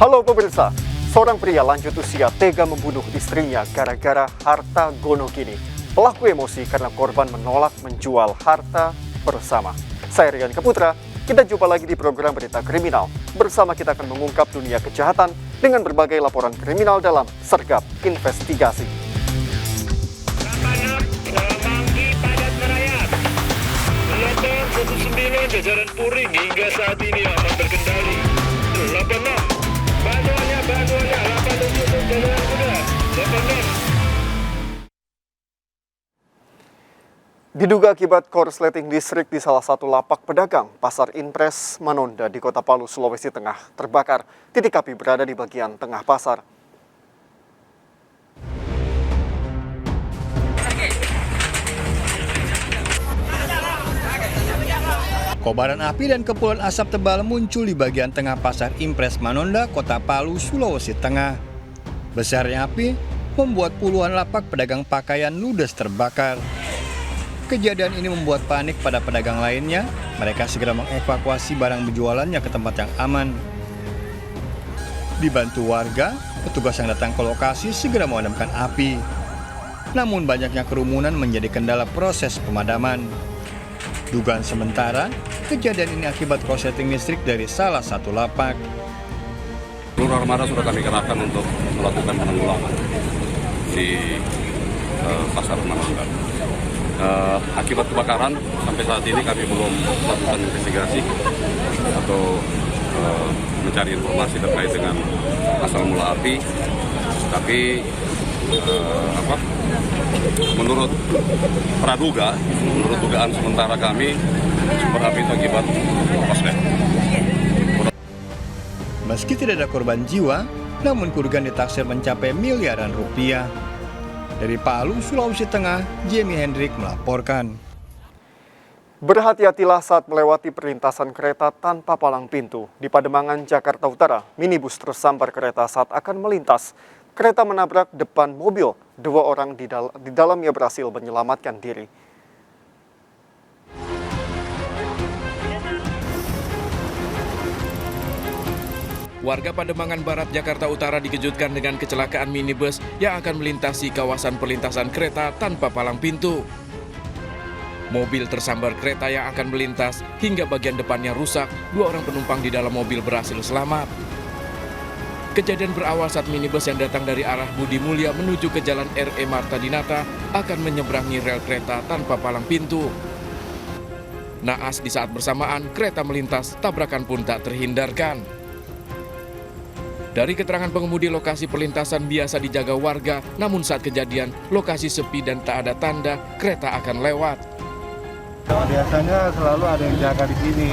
Halo pemirsa, seorang pria lanjut usia tega membunuh istrinya gara-gara harta gonogini. Pelaku emosi karena korban menolak menjual harta bersama. Saya Rian Keputra, kita jumpa lagi di program Berita Kriminal. Bersama kita akan mengungkap dunia kejahatan dengan berbagai laporan kriminal dalam Sergap Investigasi. Manggi padat merayap. Gelombang 19 jajaran Puring hingga saat ini aman terkendali. 86 bantuannya 87 untuk jajaran kuda. 86. Diduga akibat korsleting listrik di salah satu lapak pedagang, Pasar Impres Manonda di Kota Palu, Sulawesi Tengah terbakar. Titik api berada di bagian tengah pasar. Kobaran api dan kepulan asap tebal muncul di bagian tengah Pasar Impres Manonda, Kota Palu, Sulawesi Tengah. Besarnya api membuat puluhan lapak pedagang pakaian ludes terbakar. Kejadian ini membuat panik pada pedagang lainnya. Mereka segera mengevakuasi barang berjualannya ke tempat yang aman. Dibantu warga, petugas yang datang ke lokasi segera memadamkan api. Namun banyaknya kerumunan menjadi kendala proses pemadaman. Dugaan sementara, kejadian ini akibat korsleting listrik dari salah satu lapak. Seluruh armada sudah kami kerahkan untuk melakukan penanggulangan di Pasar Manonda. Akibat kebakaran, sampai saat ini kami belum melakukan investigasi atau mencari informasi terkait dengan asal mula api. Tapi menurut praduga, menurut dugaan sementara kami, sumber api itu akibat korslet. Meski tidak ada korban jiwa, namun kerugian ditaksir mencapai miliaran rupiah. Dari Palu, Sulawesi Tengah, Jamie Hendrik melaporkan. Berhati-hatilah saat melewati perlintasan kereta tanpa palang pintu. Di Pademangan, Jakarta Utara, minibus tersambar kereta saat akan melintas. Kereta menabrak depan mobil. 2 orang di dalamnya berhasil menyelamatkan diri. Warga Pademangan Barat, Jakarta Utara dikejutkan dengan kecelakaan minibus yang akan melintasi kawasan perlintasan kereta tanpa palang pintu. Mobil tersambar kereta yang akan melintas hingga bagian depannya rusak. 2 orang penumpang di dalam mobil berhasil selamat. Kejadian berawal saat minibus yang datang dari arah Budi Mulya menuju ke Jalan R.E. Marta Dinata akan menyeberangi rel kereta tanpa palang pintu. Naas di saat bersamaan kereta melintas, tabrakan pun tak terhindarkan. Dari keterangan pengemudi, lokasi perlintasan biasa dijaga warga, namun saat kejadian lokasi sepi dan tak ada tanda kereta akan lewat. Biasanya selalu ada yang jaga di sini.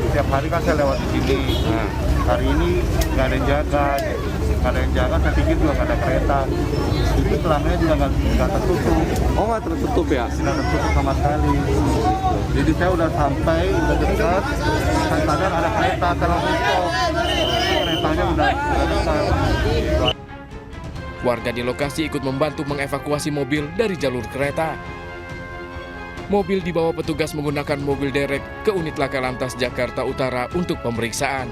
Setiap hari kan saya lewat di sini. Hari ini nggak ada yang jaga, saya pikir juga nggak ada kereta. Itu pelangnya juga nggak tertutup. Oh, nggak tertutup ya? Nggak tertutup sama sekali. Jadi saya udah sampai, udah dekat, saya sadar ada kereta terlalu stop. Keretanya udah dekat. Warga di lokasi ikut membantu mengevakuasi mobil dari jalur kereta. Mobil dibawa petugas menggunakan mobil derek ke unit Laka Lantas Jakarta Utara untuk pemeriksaan.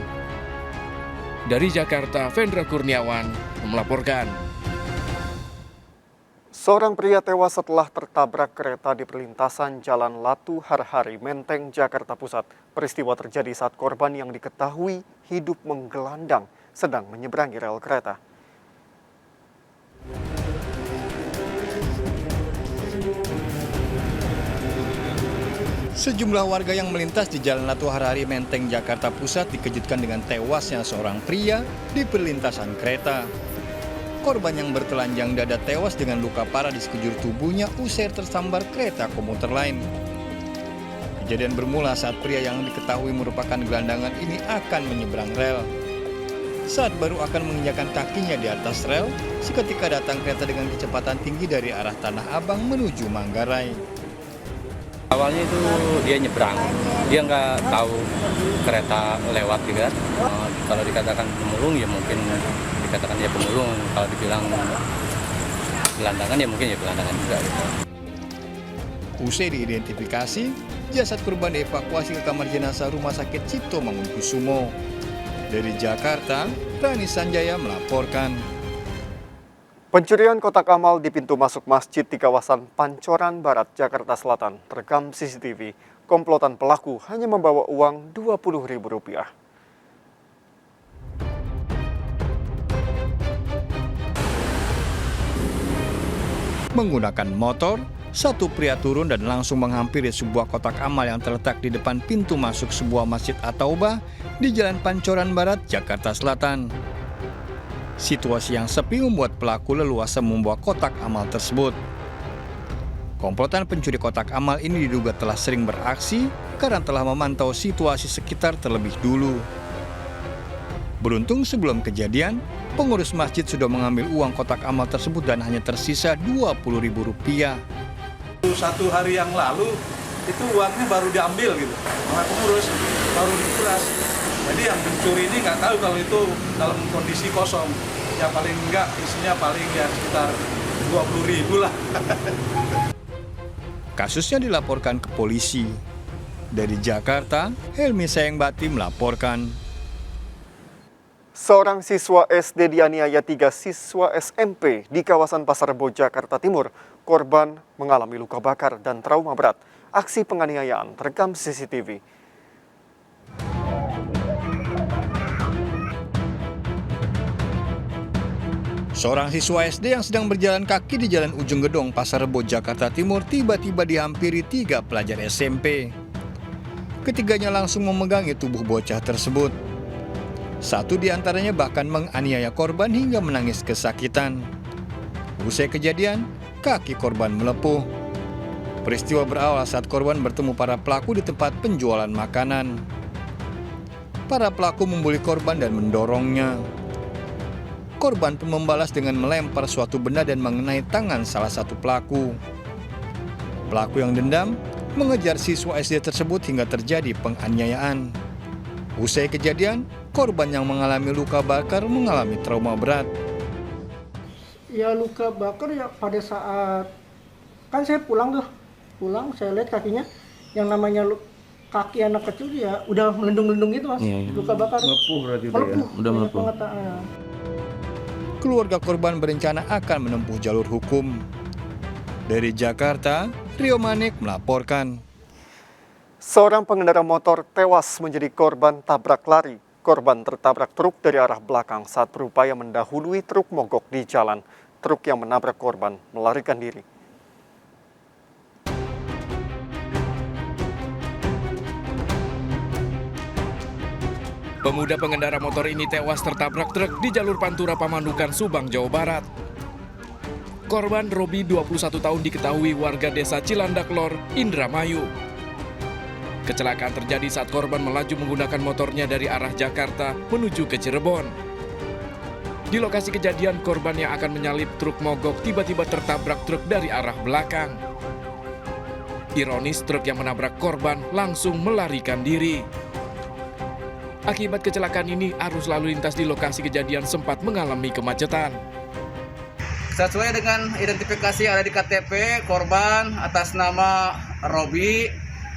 Dari Jakarta, Vendra Kurniawan melaporkan. Seorang pria tewas setelah tertabrak kereta di perlintasan Jalan Latu Harhari, Menteng, Jakarta Pusat. Peristiwa terjadi saat korban yang diketahui hidup menggelandang sedang menyeberangi rel kereta. Sejumlah warga yang melintas di Jalan Latu Harhari, Menteng, Jakarta Pusat dikejutkan dengan tewasnya seorang pria di perlintasan kereta. Korban yang bertelanjang dada tewas dengan luka parah di sekujur tubuhnya usai tersambar kereta komuter lain. Kejadian bermula saat pria yang diketahui merupakan gelandangan ini akan menyeberang rel. Saat baru akan menginjakan kakinya di atas rel, seketika datang kereta dengan kecepatan tinggi dari arah Tanah Abang menuju Manggarai. Awalnya itu dia nyebrang, dia nggak tahu kereta lewat gitu kan. Kalau dikatakan pemulung ya mungkin dikatakan ya pemulung, kalau dibilang gelandangan ya mungkin ya gelandangan juga. Usai diidentifikasi, jasad korban dievakuasi ke kamar jenazah Rumah Sakit Cipto Mangunkusumo. Dari Jakarta, Rani Sanjaya melaporkan. Pencurian kotak amal di pintu masuk masjid di kawasan Pancoran Barat, Jakarta Selatan terekam CCTV. Komplotan pelaku hanya membawa uang Rp20.000. Menggunakan motor, satu pria turun dan langsung menghampiri sebuah kotak amal yang terletak di depan pintu masuk sebuah masjid At-Taubah di Jalan Pancoran Barat, Jakarta Selatan. Situasi yang sepi membuat pelaku leluasa membawa kotak amal tersebut. Komplotan pencuri kotak amal ini diduga telah sering beraksi karena telah memantau situasi sekitar terlebih dulu. Beruntung sebelum kejadian, pengurus masjid sudah mengambil uang kotak amal tersebut dan hanya tersisa Rp20.000. 1 hari yang lalu itu uangnya baru diambil gitu, oleh pengurus baru dikuras. Jadi yang pencuri ini nggak tahu kalau itu dalam kondisi kosong. Ya paling enggak isinya paling ya sekitar 20.000 lah. Kasusnya dilaporkan ke polisi. Dari Jakarta, Helmi Sayengbati melaporkan. Seorang siswa SD dianiaya 3 siswa SMP di kawasan Pasar Rebo, Jakarta Timur. Korban mengalami luka bakar dan trauma berat. Aksi penganiayaan terekam CCTV. Seorang siswa SD yang sedang berjalan kaki di Jalan Ujung Gedong, Pasar Rebo, Jakarta Timur tiba-tiba dihampiri 3 pelajar SMP. Ketiganya langsung memegangi tubuh bocah tersebut. Satu di antaranya bahkan menganiaya korban hingga menangis kesakitan. Usai kejadian, kaki korban melepuh. Peristiwa berawal saat korban bertemu para pelaku di tempat penjualan makanan. Para pelaku membuli korban dan mendorongnya. Korban pun membalas dengan melempar suatu benda dan mengenai tangan salah satu pelaku. Pelaku yang dendam mengejar siswa SD tersebut hingga terjadi penganiayaan. Usai kejadian, korban yang mengalami luka bakar mengalami trauma berat. Ya luka bakar ya pada saat kan saya pulang saya lihat kakinya yang namanya kaki anak kecil ya udah melendung-melendung gitu mas. Iya. Luka bakar. Melepuh berarti itu ya. Udah melepuh. Keluarga korban berencana akan menempuh jalur hukum. Dari Jakarta, Rio Manik melaporkan. Seorang pengendara motor tewas menjadi korban tabrak lari. Korban tertabrak truk dari arah belakang saat berupaya mendahului truk mogok di jalan. Truk yang menabrak korban melarikan diri. Pemuda pengendara motor ini tewas tertabrak truk di jalur Pantura Pamandukan, Subang, Jawa Barat. Korban Robi, 21 tahun, diketahui warga desa Cilandak Lor, Indramayu. Kecelakaan terjadi saat korban melaju menggunakan motornya dari arah Jakarta menuju ke Cirebon. Di lokasi kejadian, korban yang akan menyalip truk mogok tiba-tiba tertabrak truk dari arah belakang. Ironis, truk yang menabrak korban langsung melarikan diri. Akibat kecelakaan ini, arus lalu lintas di lokasi kejadian sempat mengalami kemacetan. Sesuai dengan identifikasi yang ada di KTP, korban atas nama Robi,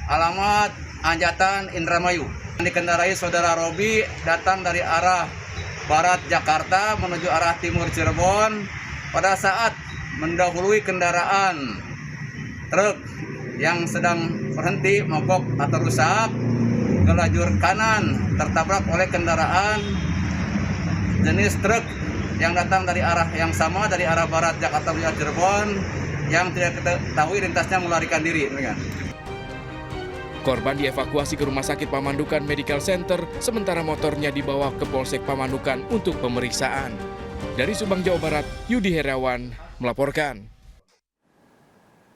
alamat Anjatan, Indramayu. Dikendarai saudara Robi datang dari arah barat Jakarta menuju arah timur Cirebon. Pada saat mendahului kendaraan truk yang sedang berhenti mogok atau rusak, ke lajur kanan tertabrak oleh kendaraan jenis truk yang datang dari arah yang sama, dari arah barat Jakarta menuju Cirebon, yang tidak diketahui lintasnya melarikan diri. Korban dievakuasi ke Rumah Sakit Pamandukan Medical Center, sementara motornya dibawa ke Polsek Pamandukan untuk pemeriksaan. Dari Subang, Jawa Barat, Yudi Herawan melaporkan.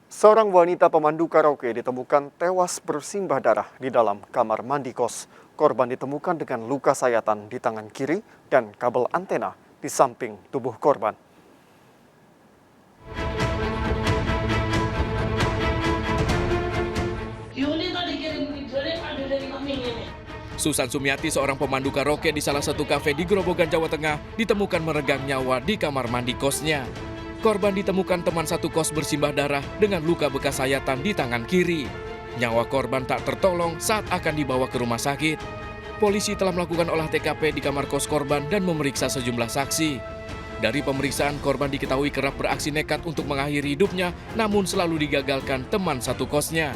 Seorang wanita pemandu karaoke ditemukan tewas bersimbah darah di dalam kamar mandi kos. Korban ditemukan dengan luka sayatan di tangan kiri dan kabel antena di samping tubuh korban. Susan Sumiati, seorang pemandu karaoke di salah satu kafe di Grobogan, Jawa Tengah, ditemukan meregang nyawa di kamar mandi kosnya. Korban ditemukan teman satu kos bersimbah darah dengan luka bekas sayatan di tangan kiri. Nyawa korban tak tertolong saat akan dibawa ke rumah sakit. Polisi telah melakukan olah TKP di kamar kos korban dan memeriksa sejumlah saksi. Dari pemeriksaan, korban diketahui kerap beraksi nekat untuk mengakhiri hidupnya, namun selalu digagalkan teman satu kosnya.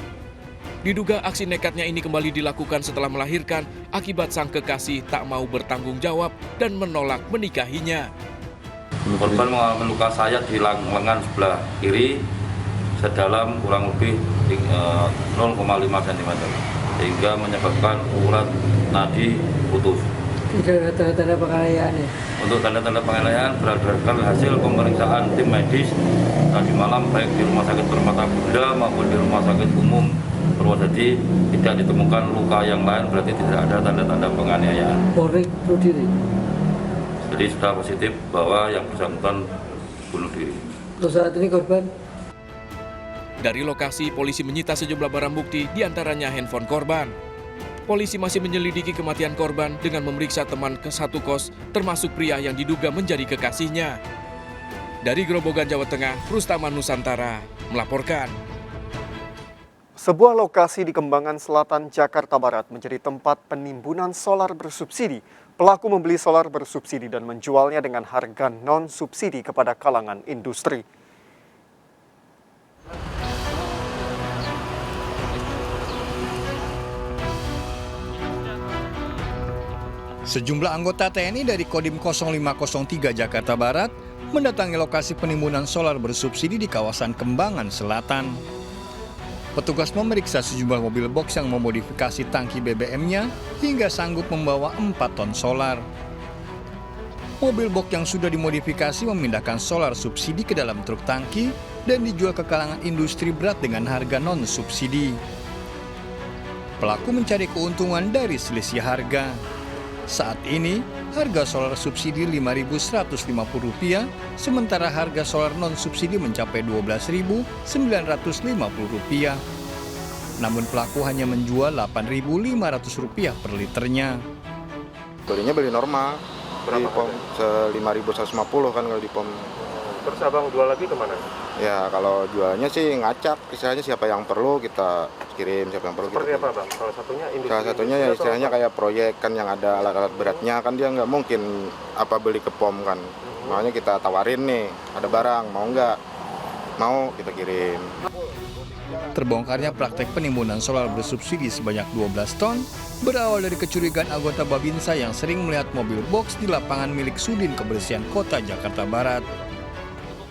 Diduga aksi nekatnya ini kembali dilakukan setelah melahirkan akibat sang kekasih tak mau bertanggung jawab dan menolak menikahinya. Korban mengalami luka sayat di lengan sebelah kiri sedalam kurang lebih 0,5 cm sehingga menyebabkan urat nadi putus. Tidak ada tanda-tanda penganiayaan ya? Untuk tanda-tanda penganiayaan berdasarkan hasil pemeriksaan tim medis tadi malam baik di Rumah Sakit Permata Bunda maupun di Rumah Sakit Umum Purwodadi tidak ditemukan luka yang lain, berarti tidak ada tanda-tanda penganiayaan. Polri bunuh diri? Jadi sudah positif bahwa yang bersangkutan bunuh diri. Untuk saat ini korban? Dari lokasi, polisi menyita sejumlah barang bukti, diantaranya handphone korban. Polisi masih menyelidiki kematian korban dengan memeriksa teman ke satu kos, termasuk pria yang diduga menjadi kekasihnya. Dari Grobogan, Jawa Tengah, Rustama Nusantara melaporkan. Sebuah lokasi di Kembangan Selatan, Jakarta Barat menjadi tempat penimbunan solar bersubsidi. Pelaku membeli solar bersubsidi dan menjualnya dengan harga non-subsidi kepada kalangan industri. Sejumlah anggota TNI dari Kodim 0503 Jakarta Barat mendatangi lokasi penimbunan solar bersubsidi di kawasan Kembangan Selatan. Petugas memeriksa sejumlah mobil box yang memodifikasi tangki BBM-nya hingga sanggup membawa 4 ton solar. Mobil box yang sudah dimodifikasi memindahkan solar subsidi ke dalam truk tangki dan dijual ke kalangan industri berat dengan harga non-subsidi. Pelaku mencari keuntungan dari selisih harga. Saat ini, harga solar subsidi Rp5.150, sementara harga solar non-subsidi mencapai Rp12.950. Namun pelaku hanya menjual Rp8.500 per liternya. Belinya beli normal, di pom Rp5.150 kan kalau di pom. Terus abang jual lagi kemana? Ya kalau jualnya sih ngacak, istilahnya siapa yang perlu kita kirim, siapa yang perlu. Seperti kita apa bang? Salah satunya industri. Salah satunya ya istilahnya kayak proyek kan yang ada alat-alat beratnya kan dia nggak mungkin beli ke pom kan. Makanya kita tawarin nih, ada barang mau nggak? Mau kita kirim. Terbongkarnya praktek penimbunan solar bersubsidi sebanyak 12 ton berawal dari kecurigaan anggota Babinsa yang sering melihat mobil box di lapangan milik Sudin Kebersihan Kota Jakarta Barat.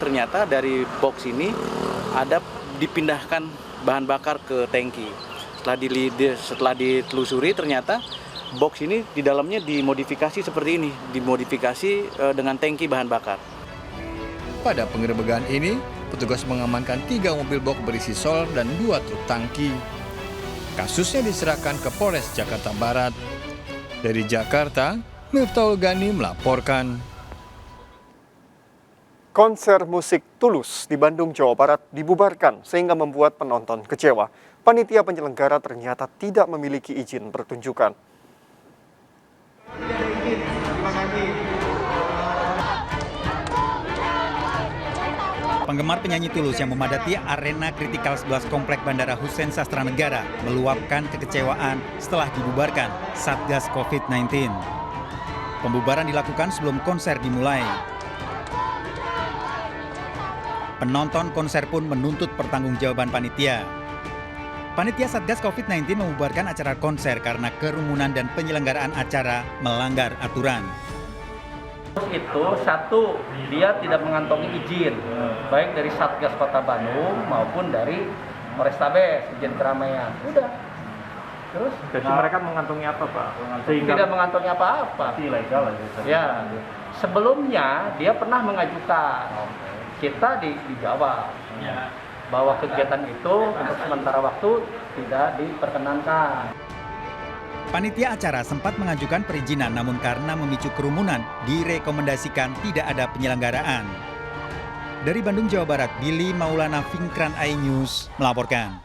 Ternyata dari box ini ada dipindahkan bahan bakar ke tangki. Setelah ditelusuri ternyata box ini di dalamnya dimodifikasi seperti ini, dimodifikasi dengan tangki bahan bakar. Pada penggerebekan ini, petugas mengamankan 3 mobil box berisi solar dan 2 truk tangki. Kasusnya diserahkan ke Polres Jakarta Barat. Dari Jakarta, Miftahul Gani melaporkan. Konser musik Tulus di Bandung, Jawa Barat dibubarkan sehingga membuat penonton kecewa. Panitia penyelenggara ternyata tidak memiliki izin pertunjukan. Penggemar penyanyi Tulus yang memadati arena Kritikal 11 Komplek Bandara Hussein Sastranegara meluapkan kekecewaan setelah dibubarkan Satgas COVID-19. Pembubaran dilakukan sebelum konser dimulai. Penonton konser pun menuntut pertanggungjawaban panitia. Panitia Satgas COVID-19 membubarkan acara konser karena kerumunan dan penyelenggaraan acara melanggar aturan. Itu satu, dia tidak mengantongi izin, baik dari Satgas Kota Bandung maupun dari Polrestabes, izin keramaian. Udah. Terus? Jadi mereka mengantongi apa, Pak? Tidak mengantongi apa-apa. Ilegal aja. Ya. Sebelumnya dia pernah mengajukan. Kita dijawab bahwa kegiatan itu untuk sementara waktu tidak diperkenankan. Panitia acara sempat mengajukan perizinan, namun karena memicu kerumunan, direkomendasikan tidak ada penyelenggaraan. Dari Bandung, Jawa Barat, Billy Maulana, Vingkran iNews melaporkan.